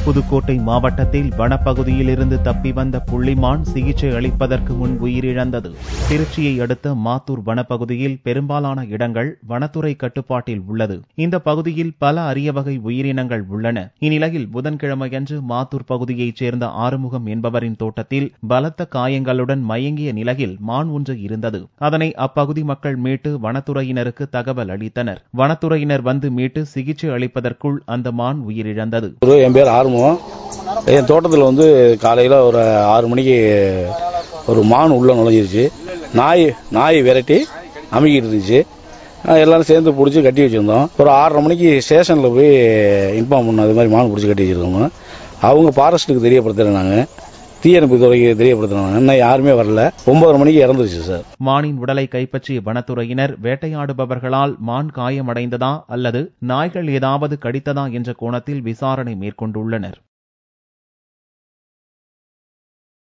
புதுக்கோட்டை மாவட்டத்தில் வனப்பகுதியில் இருந்து தப்பி வந்த புள்ளிமான் சிகிச்சை அளிப்பதற்கு முன் உயிரிழந்தது. திருச்சியை அடுத்த மாத்தூர் வனப்பகுதியில் பெரும்பாலான இடங்கள் வனத்துறை கட்டுப்பாட்டில் உள்ளது. இந்த பகுதியில் பல அரிய வகை உயிரினங்கள் உள்ளன. இந்நிலையில் புதன்கிழமையன்று மாத்தூர் பகுதியைச் சேர்ந்த ஆறுமுகம் என்பவரின் தோட்டத்தில் பலத்த காயங்களுடன் மயங்கிய நிலையில் மான் ஒன்று இருந்தது. அதனை அப்பகுதி மக்கள் மீட்டு வனத்துறையினருக்கு தகவல் அளித்தனர். வனத்துறையினர் வந்து மீட்டு சிகிச்சை அளிப்பதற்குள் அந்த மான் உயிரிழந்தது. என் பேர் ஆறுமுகம். என் தோட்டத்தில் காலையில் ஒரு 6 மணிக்கு ஒரு மான் உள்ள நுழைஞ்சிருச்சு. நாய் விரட்டி அமைக்கிட்டு இருந்துச்சு. எல்லாரும் சேர்ந்து பிடிச்சி கட்டி வச்சிருந்தோம். ஒரு 6:30 மணிக்கு ஸ்டேஷனில் போய் இன்ஃபார்ம் பண்ணோம், அது மாதிரி மான் பிடிச்சி கட்டி வச்சிருக்கோங்க. அவங்க ஃபாரஸ்ட்டுக்கு தெரியப்படுத்துறாங்க, தீயணைப்பு துறைக்கு தெரியப்படுத்துறாங்க. இன்னும் யாருமே வரல. 9:30 மணிக்கு இறந்துருச்சு சார். மானின் உடலை கைப்பற்றிய வனத்துறையினர் வேட்டையாடுபவர்களால் மான் காயமடைந்ததா அல்லது நாய்கள் ஏதாவது கடித்ததா என்ற கோணத்தில் விசாரணை மேற்கொண்டுள்ளனர்.